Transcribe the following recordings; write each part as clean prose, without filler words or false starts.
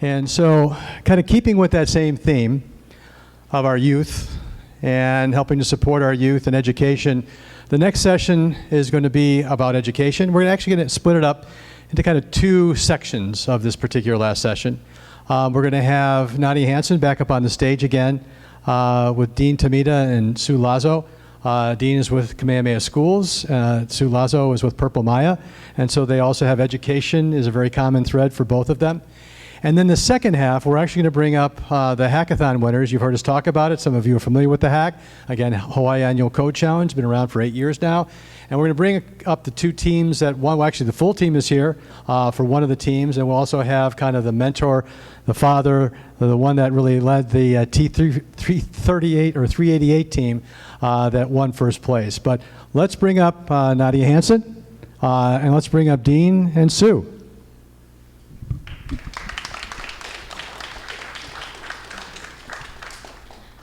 And so, kind of keeping with that same theme of our youth and helping to support our youth and education, the next session is going to be about education. We're actually going to split it up into kind of two sections of this particular last session. We're going to have Nadia Hansen back up on the stage again with Dean Tomita and Sue Lazo. Dean is with Kamehameha Schools. Sue Lazo is with Purple Maya. And so they also have education is a very common thread for both of them. And then the second half, we're actually going to bring up the hackathon winners. You've heard us talk about it. Some of you are familiar with the hack. Again, Hawaii Annual Code Challenge, been around for 8 years now. And we're going to bring up the two teams that won. Well, actually, the full team is here for one of the teams. And we'll also have kind of the mentor, the father, the one that really led the T338 or 388 team that won first place. But let's bring up Nadia Hansen, and let's bring up Dean and Sue.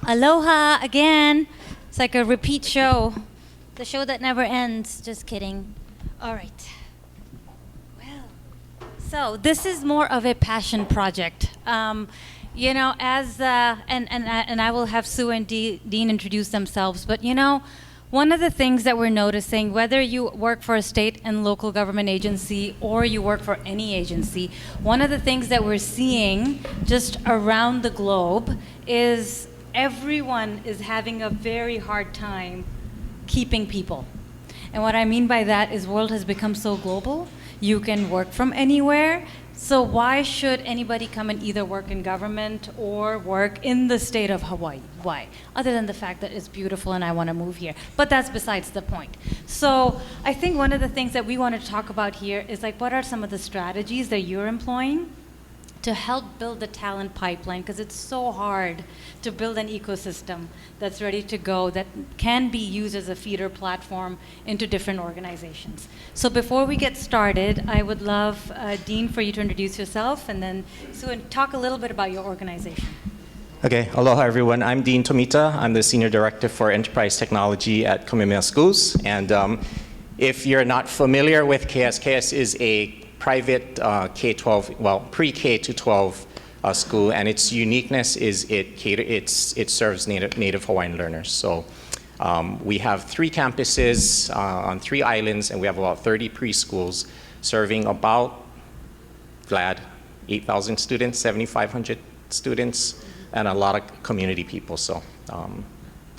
Aloha again. It's like a repeat show. The show that never ends. Just kidding. All right. Well, so this is more of a passion project. You know, as and I will have Sue and Dean introduce themselves. But you know, one of the things that we're noticing, whether you work for a state and local government agency or you work for any agency, one of the things that we're seeing just around the globe is everyone is having a very hard time keeping people. And what I mean by that is the world has become so global. You can work from anywhere. So why should anybody come and either work in government or work in the state of Hawaii? Why? Other than the fact that it's beautiful and I want to move here. But that's besides the point. So I think one of the things that we want to talk about here is like, what are some of the strategies that you're employing to help build the talent pipeline, because it's so hard to build an ecosystem that's ready to go, that can be used as a feeder platform into different organizations. So before we get started, I would love, Dean, for you to introduce yourself, and then Sue, and talk a little bit about your organization. Okay, aloha everyone. I'm Dean Tomita. I'm the Senior Director for Enterprise Technology at Kamehameha Schools. And if you're not familiar with KS, KS is a private K-12, well, pre-K to 12 school, and its uniqueness is it serves Native Hawaiian learners. So we have 3 campuses on 3 islands, and we have about 30 preschools serving about, Vlad, 8,000 students, 7,500 students, and a lot of community people. So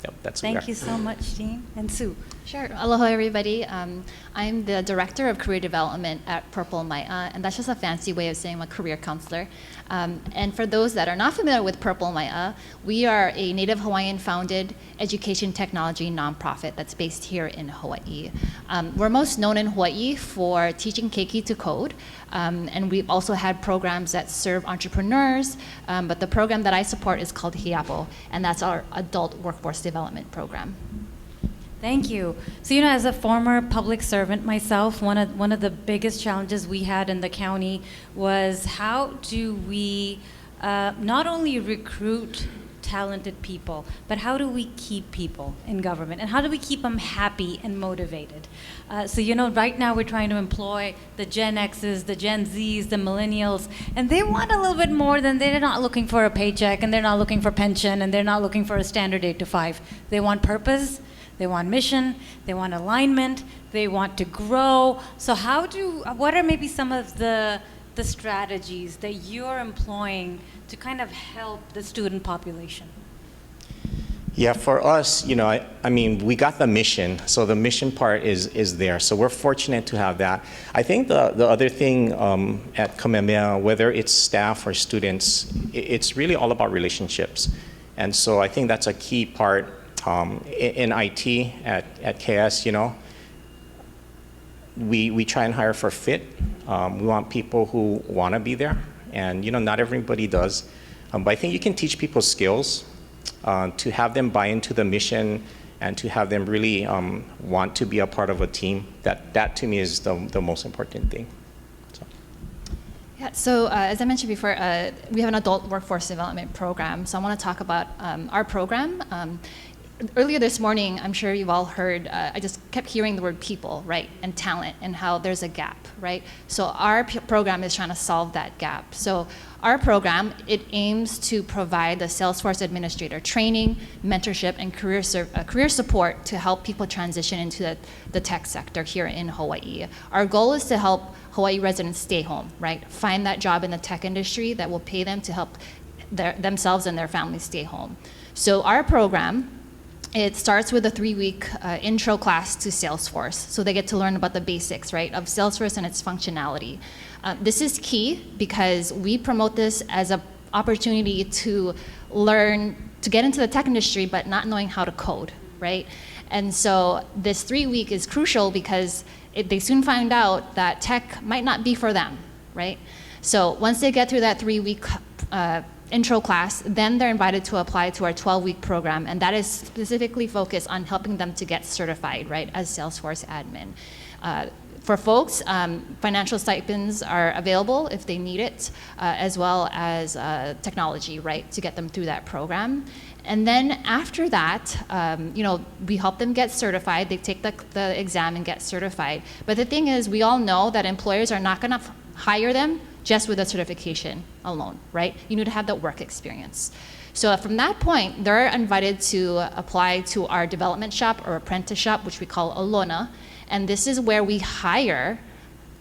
yep, that's who we are. Thank you so much, Dean. And Sue. Sure. Aloha, everybody. I'm the Director of Career Development at Purple Maya, and that's just a fancy way of saying I'm a career counselor. And for those that are not familiar with Purple Maya, we are a Native Hawaiian-founded education technology nonprofit that's based here in Hawaii. We're most known in Hawaii for teaching keiki to code, and we've also had programs that serve entrepreneurs, but the program that I support is called Hiapo, and that's our adult workforce development program. Thank you. So, you know, as a former public servant myself, one of the biggest challenges we had in the county was how do we not only recruit talented people, but how do we keep people in government? And how do we keep them happy and motivated? So, you know, right now we're trying to employ the Gen X's, the Gen Z's, the millennials, and they want a little bit more than, they're not looking for a paycheck, and they're not looking for pension, and they're not looking for a standard 8 to 5. They want purpose. They want mission, they want alignment, they want to grow. So what are maybe some of the strategies that you're employing to kind of help the student population? Yeah, for us, you know, I mean, we got the mission, so the mission part is there. So we're fortunate to have that. I think the other thing at Kamehameha, whether it's staff or students, it's really all about relationships. And so I think that's a key part in IT at KS, you know. We try and hire for fit. We want people who want to be there, and you know, not everybody does. But I think you can teach people skills to have them buy into the mission and to have them really want to be a part of a team. That to me is the most important thing. Yeah, so as I mentioned before, we have an adult workforce development program. So I want to talk about our program. earlier this morning, I'm sure you've all heard, I just kept hearing the word people, right, and talent, and how there's a gap, right? So our program is trying to solve that gap. So our program, it aims to provide the Salesforce administrator training, mentorship, and career support to help people transition into the tech sector here in Hawaii. Our goal is to help Hawaii residents stay home, right? Find that job in the tech industry that will pay them to help themselves and their families stay home. So our program, it starts with a 3-week intro class to Salesforce. So they get to learn about the basics, right, of Salesforce and its functionality. This is key because we promote this as an opportunity to learn, to get into the tech industry, but not knowing how to code, right? And so this 3-week is crucial because they soon find out that tech might not be for them, right? So once they get through that 3-week intro class, then they're invited to apply to our 12-week program, and that is specifically focused on helping them to get certified, right, as Salesforce admin. For folks, financial stipends are available if they need it, as well as technology, right, to get them through that program. And then after that, we help them get certified. They take the exam and get certified. But the thing is, we all know that employers are not going to hire them just with a certification alone, right? You need to have that work experience. So from that point, they're invited to apply to our development shop or apprentice shop, which we call Alona. And this is where we hire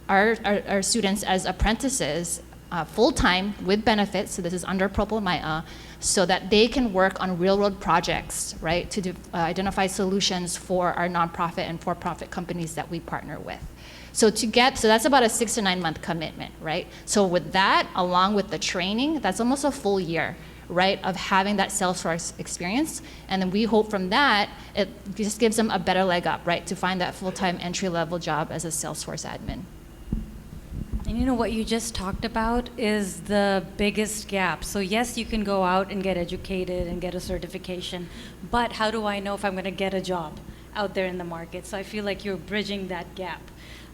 our students as apprentices full-time with benefits. So this is under Propel Maya, so that they can work on real-world projects, right, to identify solutions for our nonprofit and for-profit companies that we partner with. So that's about a 6 to 9 month commitment, right? So with that, along with the training, that's almost a full year, right, of having that Salesforce experience. And then we hope from that, it just gives them a better leg up, right, to find that full-time entry-level job as a Salesforce admin. And you know what you just talked about is the biggest gap. So yes, you can go out and get educated and get a certification, but how do I know if I'm going to get a job out there in the market? So I feel like you're bridging that gap.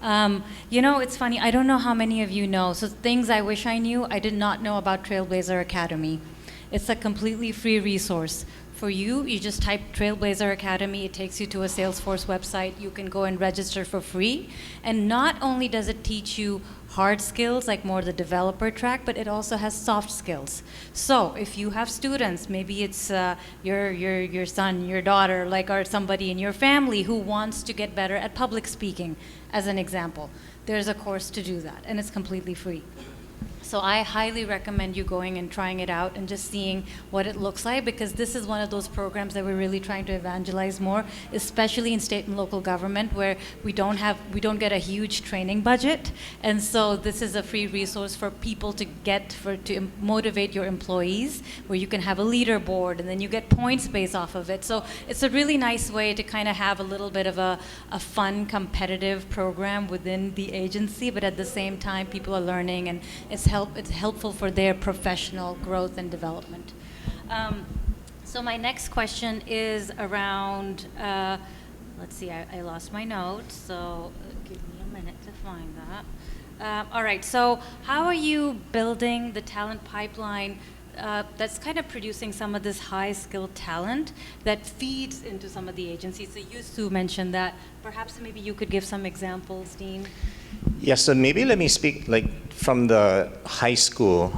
It's funny, I don't know how many of you know, so things I wish I knew, I did not know about Trailblazer Academy. It's a completely free resource. For you just type Trailblazer Academy, it takes you to a Salesforce website, you can go and register for free. And not only does it teach you hard skills, like more the developer track, but it also has soft skills. So if you have students, maybe it's your son, your daughter, or somebody in your family who wants to get better at public speaking, as an example, there's a course to do that, and it's completely free. So I highly recommend you going and trying it out and just seeing what it looks like, because this is one of those programs that we're really trying to evangelize more, especially in state and local government, where we don't get a huge training budget. And so this is a free resource for people to motivate your employees, where you can have a leaderboard and then you get points based off of it. So it's a really nice way to kind of have a little bit of a fun, competitive program within the agency, but at the same time, people are learning, and it's helpful for their professional growth and development. So my next question is around, let's see, I lost my notes, so give me a minute to find that. All right, so how are you building the talent pipeline that's kind of producing some of this high-skilled talent that feeds into some of the agencies? So you, Sue, mentioned that. Perhaps maybe you could give some examples, Dean. Yes, so maybe let me speak from the high school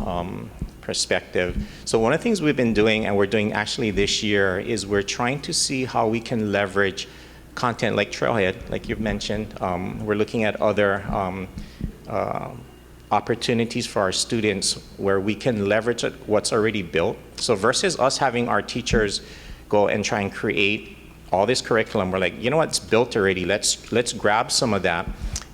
perspective. So one of the things we've been doing, and we're doing actually this year, is we're trying to see how we can leverage content like Trailhead, like you've mentioned. We're looking at other opportunities for our students where we can leverage what's already built. So versus us having our teachers go and try and create all this curriculum, we're like, you know what, it's built already. Let's grab some of that.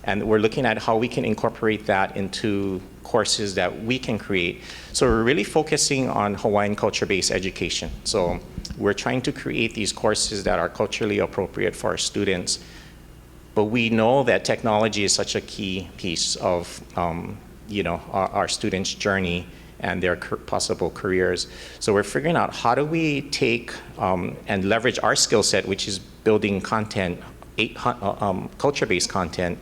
And we're looking at how we can incorporate that into courses that we can create. So we're really focusing on Hawaiian culture-based education. So we're trying to create these courses that are culturally appropriate for our students. But we know that technology is such a key piece of our students' journey and their possible careers. So we're figuring out how do we take and leverage our skill set, which is building content, culture-based content,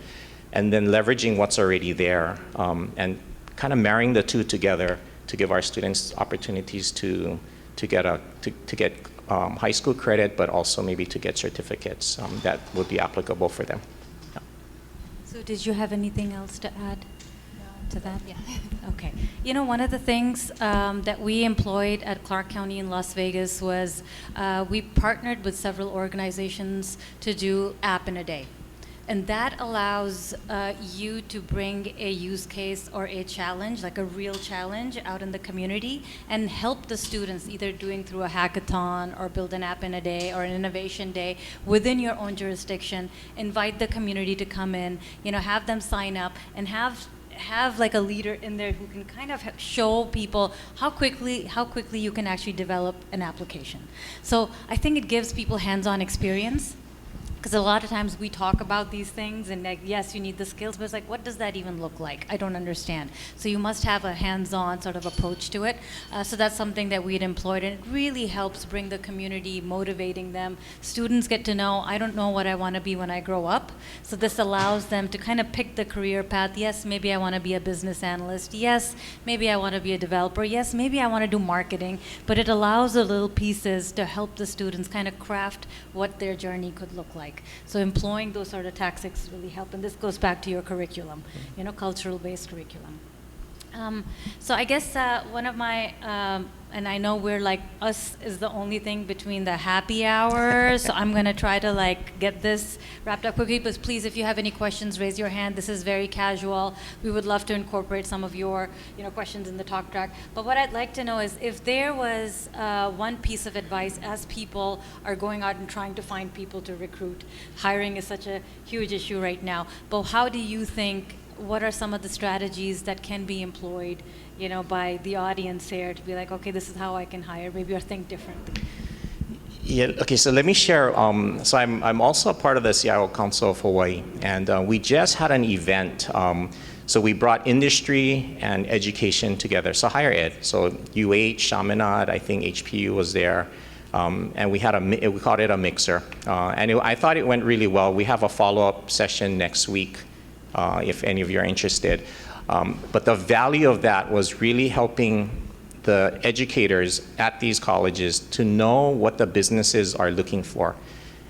and then leveraging what's already there, and kind of marrying the two together to give our students opportunities to get high school credit, but also maybe to get certificates that would be applicable for them. Yeah. So did you have anything else to add to that? Yeah. Okay. You know, one of the things that we employed at Clark County in Las Vegas was we partnered with several organizations to do app in a day. And that allows you to bring a use case or a challenge, like a real challenge out in the community, and help the students either doing through a hackathon or build an app in a day or an innovation day within your own jurisdiction. Invite the community to come in, you know, have them sign up and have like a leader in there who can kind of show people how quickly you can actually develop an application. So I think it gives people hands-on experience. Because a lot of times we talk about these things and like, yes, you need the skills, but it's like, what does that even look like? I don't understand. So you must have a hands-on sort of approach to it. So that's something that we'd employed, and it really helps bring the community, motivating them. Students get to know, I don't know what I want to be when I grow up. So this allows them to kind of pick the career path. Yes, maybe I want to be a business analyst. Yes, maybe I want to be a developer. Yes, maybe I want to do marketing. But it allows the little pieces to help the students kind of craft what their journey could look like. So employing those sort of tactics really help, and this goes back to your curriculum, you know, cultural-based curriculum. So I guess one of my, and I know we're like, us is the only thing between the happy hours, so I'm gonna try to like get this wrapped up quickly, but please, if you have any questions, raise your hand. This is very casual. We would love to incorporate some of your, you know, questions in the talk track. But what I'd like to know is if there was one piece of advice as people are going out and trying to find people to recruit. Hiring is such a huge issue right now, but how do you think, what are some of the strategies that can be employed, you know, by the audience here to be like, okay, this is how I can hire, maybe, or think differently? Yeah, okay, so let me share. So I'm also a part of the CIO Council of Hawaii, and we just had an event. So we brought industry and education together, so higher ed. So UH, Chaminade, I think HPU was there. And we had we called it a mixer. And I thought it went really well. We have a follow-up session next week, if any of you are interested. But the value of that was really helping the educators at these colleges to know what the businesses are looking for,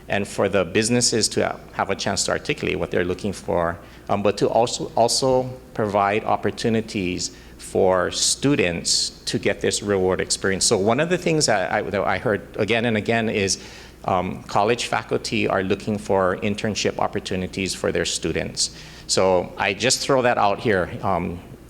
and for the businesses to have a chance to articulate what they're looking for, but to also provide opportunities for students to get this real-world experience. So one of the things that I heard again and again is college faculty are looking for internship opportunities for their students. So I just throw that out here.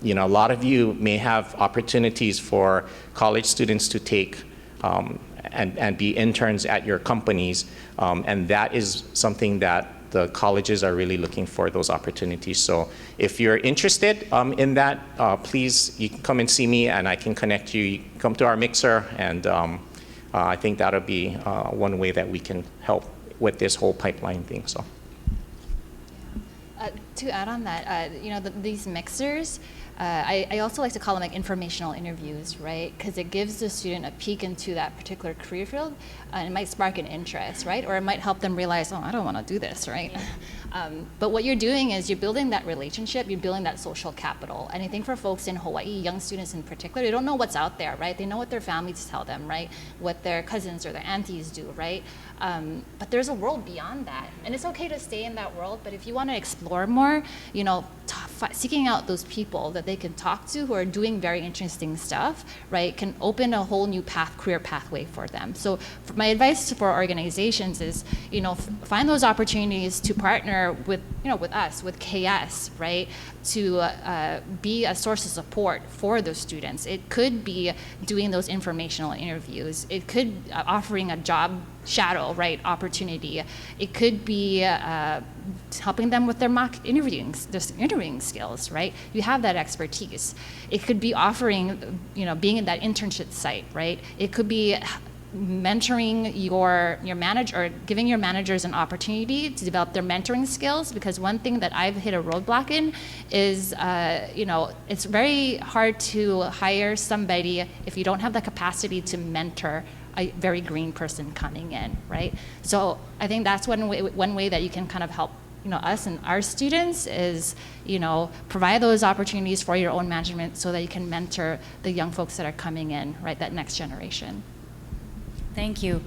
You know, a lot of you may have opportunities for college students to take and be interns at your companies, and that is something that the colleges are really looking for, those opportunities. So if you're interested in that, please, you can come and see me and I can connect you. You can come to our mixer, and I think that'll be one way that we can help with this whole pipeline thing. So. To add on that, you know, these mixers, I also like to call them like informational interviews, right? Because it gives the student a peek into that particular career field, and it might spark an interest, right? Or it might help them realize, oh, I don't want to do this, right? But what you're doing is you're building that relationship, you're building that social capital. And I think for folks in Hawaii, young students in particular, they don't know what's out there, right? They know what their families tell them, right? What their cousins or their aunties do, right? But there's a world beyond that. And it's okay to stay in that world, but if you want to explore more, you know, seeking out those people that they can talk to who are doing very interesting stuff, right, can open a whole new career pathway for them. So my advice for organizations is, you know, find those opportunities to partner with, you know, with us, with KS, right, to be a source of support for those students. It could be doing those informational interviews. It could offering a job shadow, right, opportunity. It could be helping them with their mock interviewing skills, right? You have that expertise. It could be offering, you know, being in that internship site, right? It could be mentoring your manager, or giving your managers an opportunity to develop their mentoring skills, because one thing that I've hit a roadblock in is, you know, it's very hard to hire somebody if you don't have the capacity to mentor a very green person coming in, right? So I think that's one way that you can kind of help, you know, us and our students is, you know, provide those opportunities for your own management so that you can mentor the young folks that are coming in, right, that next generation. Thank you.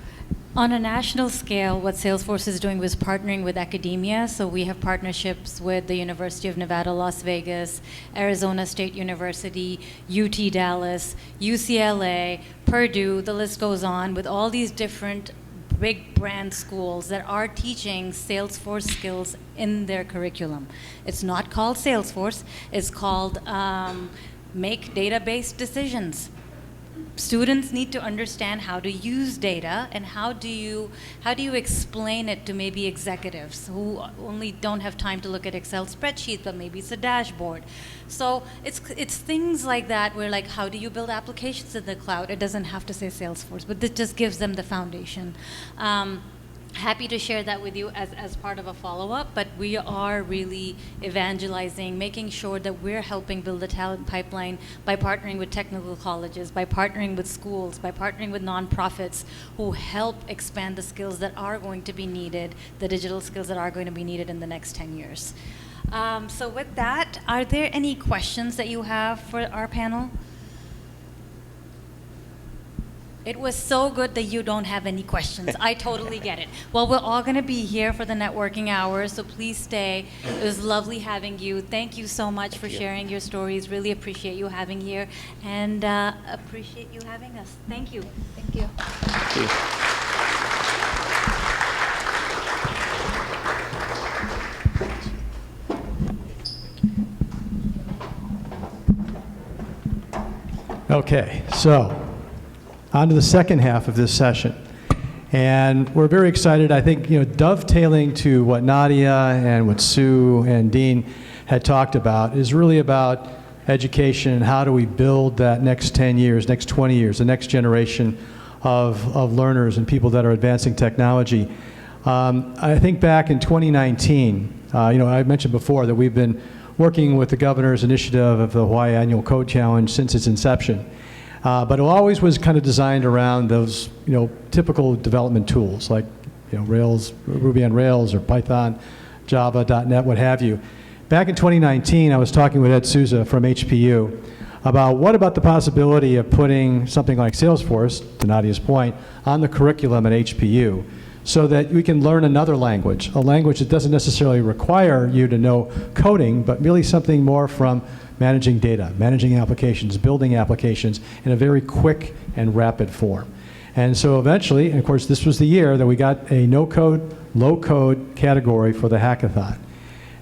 On a national scale, what Salesforce is doing was partnering with academia. So we have partnerships with the University of Nevada, Las Vegas, Arizona State University, UT Dallas, UCLA, Purdue, the list goes on, with all these different big brand schools that are teaching Salesforce skills in their curriculum. It's not called Salesforce, it's called Make Data-Based Decisions. Students need to understand how to use data, and how do you explain it to maybe executives who only don't have time to look at Excel spreadsheets, but maybe it's a dashboard. So it's things like that where, like, how do you build applications in the cloud? It doesn't have to say Salesforce, but this just gives them the foundation. Happy to share that with you as part of a follow-up, but we are really evangelizing, making sure that we're helping build the talent pipeline by partnering with technical colleges, by partnering with schools, by partnering with nonprofits who help expand the skills that are going to be needed, the digital skills that are going to be needed in the next 10 years. So with that, are there any questions that you have for our panel? It was so good that you don't have any questions. I totally get it. Well, we're all going to be here for the networking hours, so please stay. It was lovely having you. Thank you so much for sharing your stories. Really appreciate you having here, and appreciate you having us. Thank you. Thank you. Thank you. Okay, so on to the second half of this session. And we're very excited. I think, dovetailing to what Nadia and what Sue and Dean had talked about is really about education and how do we build that next 10 years, next 20 years, the next generation of learners and people that are advancing technology. I think back in 2019, I mentioned before that we've been working with the governor's initiative of the Hawaii Annual Code Challenge since its inception. But it always was kind of designed around those, typical development tools like, Rails, Ruby on Rails, or Python, Java, .NET, what have you. Back in 2019, I was talking with Ed Souza from HPU about what about the possibility of putting something like Salesforce, to Nadia's point, on the curriculum at HPU, so that we can learn another language, a language that doesn't necessarily require you to know coding, but really something more from managing data, managing applications, building applications in a very quick and rapid form. And so eventually, and of course this was the year that we got a no-code, low-code category for the hackathon.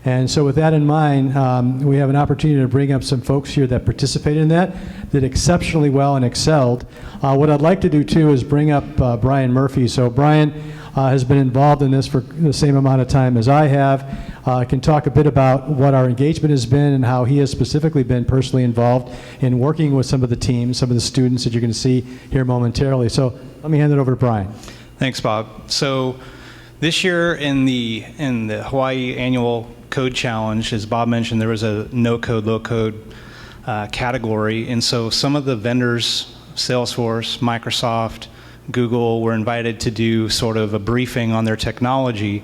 And so with that in mind, we have an opportunity to bring up some folks here that participated in that, did exceptionally well and excelled. What I'd like to do too is bring up Brian Murphy. So Brian has been involved in this for the same amount of time as I have. Can talk a bit about what our engagement has been and how he has specifically been personally involved in working with some of the teams, some of the students that you're going to see here momentarily. So let me hand it over to Brian. Thanks, Bob. So this year in the Hawaii Annual Code Challenge, as Bob mentioned, there was a no-code, low-code category. And so some of the vendors, Salesforce, Microsoft, Google, were invited to do sort of a briefing on their technology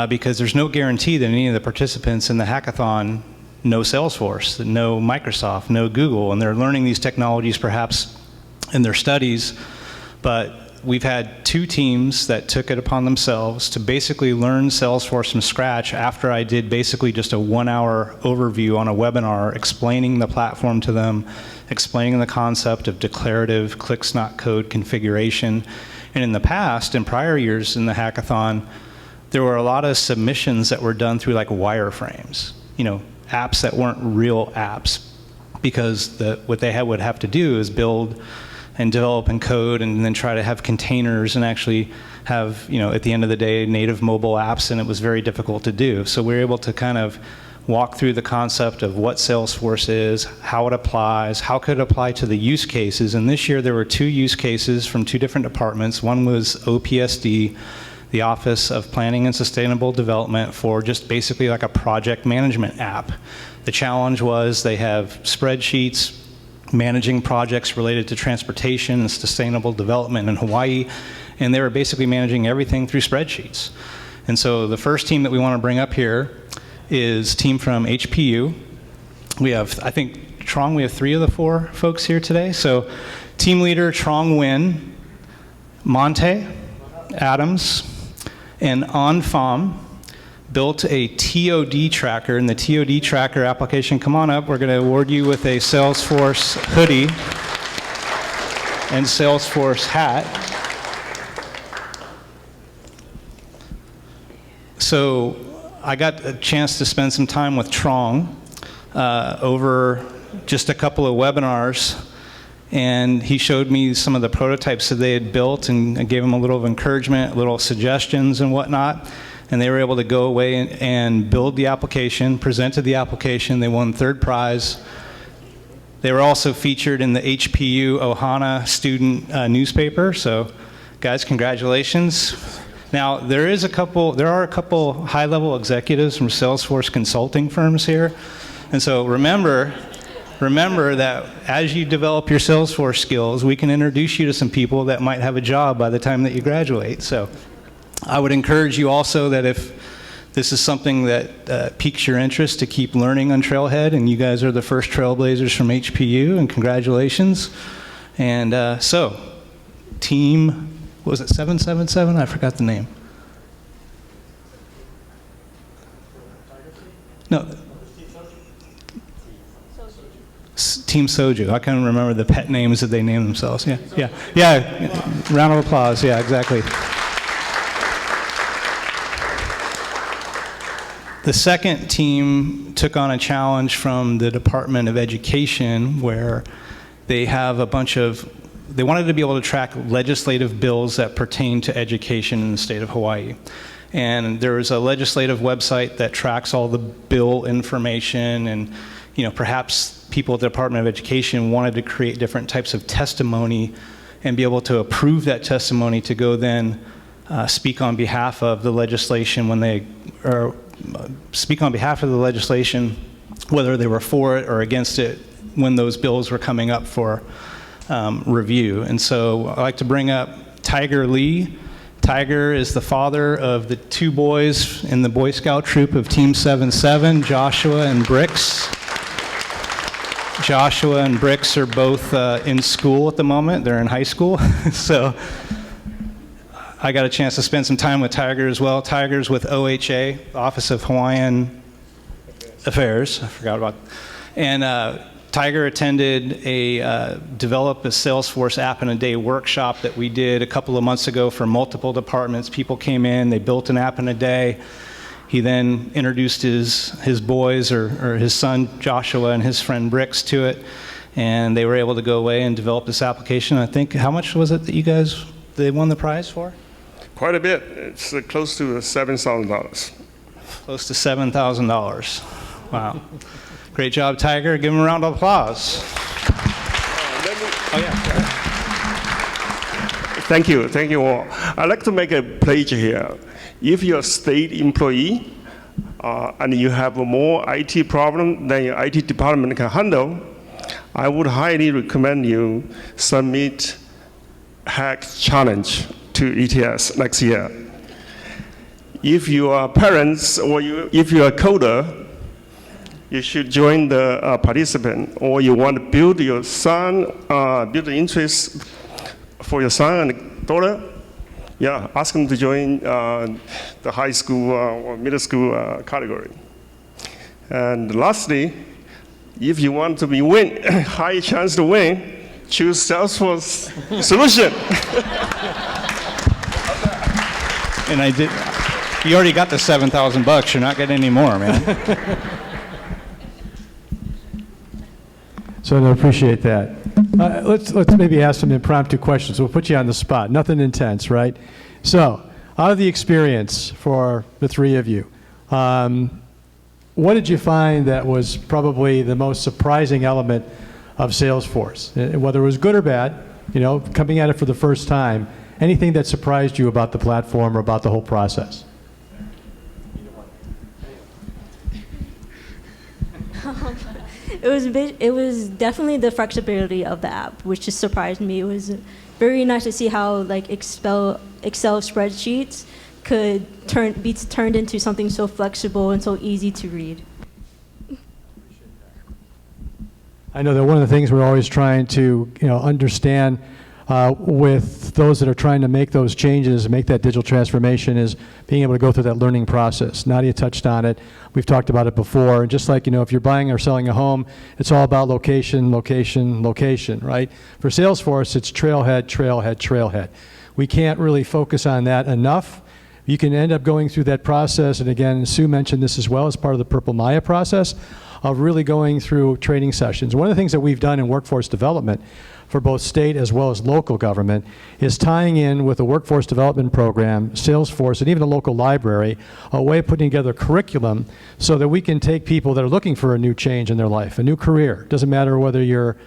because there's no guarantee that any of the participants in the hackathon know Salesforce, know Microsoft, know Google, and they're learning these technologies perhaps in their studies. But we've had two teams that took it upon themselves to basically learn Salesforce from scratch after I did basically just a 1-hour overview on a webinar explaining the platform to them, explaining the concept of declarative clicks not code configuration. And in the past, in prior years in the hackathon, there were a lot of submissions that were done through like wireframes, apps that weren't real apps, because what they would have to do is build and develop and code and then try to have containers and actually have, at the end of the day, native mobile apps, and it was very difficult to do. So we were able to kind of walk through the concept of what Salesforce is, how it applies, how could it apply to the use cases. And this year there were 2 use cases from 2 different departments. One was OPSD, the Office of Planning and Sustainable Development, for just basically like a project management app. The challenge was they have spreadsheets managing projects related to transportation and sustainable development in Hawaii, and they were basically managing everything through spreadsheets. And so the first team that we want to bring up here is team from HPU. We have, I think, Trong, we have 3 of the 4 folks here today. So team leader Trong Nguyen, Monte, Adams, and OnFom built a TOD tracker, and the TOD tracker application, come on up, we're going to award you with a Salesforce hoodie and Salesforce hat. So I got a chance to spend some time with Trong over just a couple of webinars, and he showed me some of the prototypes that they had built, and I gave him a little encouragement, little suggestions and whatnot, and they were able to go away and build the application, presented the application. They won third prize. They were also featured in the HPU Ohana student newspaper, so guys, congratulations. Now, there are a couple high-level executives from Salesforce consulting firms here, and so remember that as you develop your Salesforce skills, we can introduce you to some people that might have a job by the time that you graduate. So I would encourage you also that if this is something that piques your interest, to keep learning on Trailhead, and you guys are the first trailblazers from HPU, and congratulations. And so, team, what was it, 777? I forgot the name. No. Team Soju. I can't remember the pet names that they named themselves. Yeah. Round of applause. Yeah, exactly. The second team took on a challenge from the Department of Education, where they have they wanted to be able to track legislative bills that pertain to education in the state of Hawaii. And there was a legislative website that tracks all the bill information, and perhaps people at the Department of Education wanted to create different types of testimony and be able to approve that testimony to go then speak on behalf of the legislation speak on behalf of the legislation, whether they were for it or against it, when those bills were coming up for review. And so I'd like to bring up Tiger Lee. Tiger is the father of the two boys in the Boy Scout troop of Team 77, Joshua and Brix. Joshua and Brix are both in school at the moment. They're in high school. So I got a chance to spend some time with Tiger as well. Tiger's with OHA, Office of Hawaiian Affairs. I forgot about. And Tiger attended develop a Salesforce app in a day workshop that we did a couple of months ago for multiple departments. People came in, they built an app in a day. He then introduced his boys, or his son Joshua and his friend Brix, to it, and they were able to go away and develop this application. I think, how much was it that they won the prize for? Quite a bit. It's close to $7,000. Close to $7,000. Wow. Great job, Tiger. Give him a round of applause. Thank you all. I'd like to make a pledge here. If you're a state employee and you have more IT problem than your IT department can handle, I would highly recommend you submit Hack Challenge to ETS next year. If you are parents or if you are a coder, you should join the participant, or you want to build your son, build the interest for your son and daughter. Yeah, ask them to join the high school or middle school category. And lastly, if you want to win, high chance to win, choose Salesforce solution. And I did. You already got the $7,000. You're not getting any more, man. So I appreciate that. Let's maybe ask some impromptu questions. We'll put you on the spot. Nothing intense, right? So, out of the experience for the three of you, what did you find that was probably the most surprising element of Salesforce? Whether it was good or bad, coming at it for the first time, anything that surprised you about the platform or about the whole process? It was definitely the flexibility of the app, which just surprised me. It was very nice to see how Excel spreadsheets could be turned into something so flexible and so easy to read. I know that one of the things we're always trying to understand with those that are trying to make those changes, make that digital transformation, is being able to go through that learning process. Nadia touched on it. We've talked about it before. And just like, if you're buying or selling a home, it's all about location, location, location, right? For Salesforce, it's trailhead, trailhead, trailhead. We can't really focus on that enough. You can end up going through that process, and again, Sue mentioned this as well as part of the Purple Maya process, of really going through training sessions. One of the things that we've done in workforce development for both state as well as local government is tying in with a workforce development program, Salesforce, and even the local library, a way of putting together a curriculum so that we can take people that are looking for a new change in their life, a new career. Doesn't matter whether you're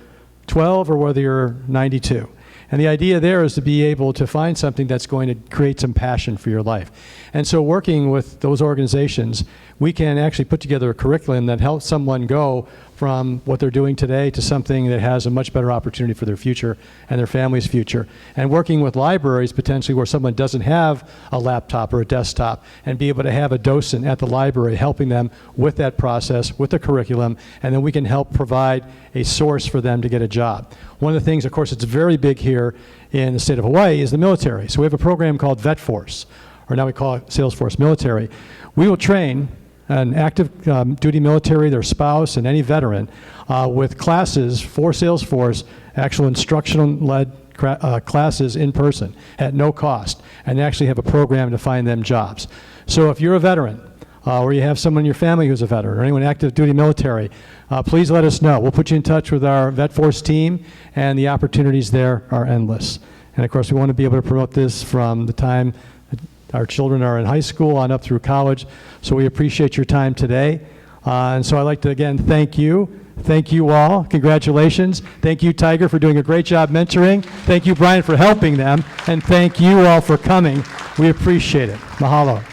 12 or whether you're 92. And the idea there is to be able to find something that's going to create some passion for your life. And so working with those organizations, we can actually put together a curriculum that helps someone go from what they're doing today to something that has a much better opportunity for their future and their family's future. And working with libraries potentially where someone doesn't have a laptop or a desktop, and be able to have a docent at the library helping them with that process, with the curriculum, and then we can help provide a source for them to get a job. One of the things, of course, it's very big here in the state of Hawaii is the military. So we have a program called VetForce, or now we call it Salesforce Military. We will train an active duty military, their spouse, and any veteran with classes for Salesforce, actual instructional-led classes in person at no cost, and actually have a program to find them jobs. So if you're a veteran, or you have someone in your family who's a veteran, or anyone active duty military, please let us know. We'll put you in touch with our VetForce team, and the opportunities there are endless. And of course, we want to be able to promote this from the time our children are in high school on up through college. So we appreciate your time today. And so I'd like to again thank you. Thank you all. Congratulations. Thank you, Tiger, for doing a great job mentoring. Thank you, Brian, for helping them. And thank you all for coming. We appreciate it. Mahalo.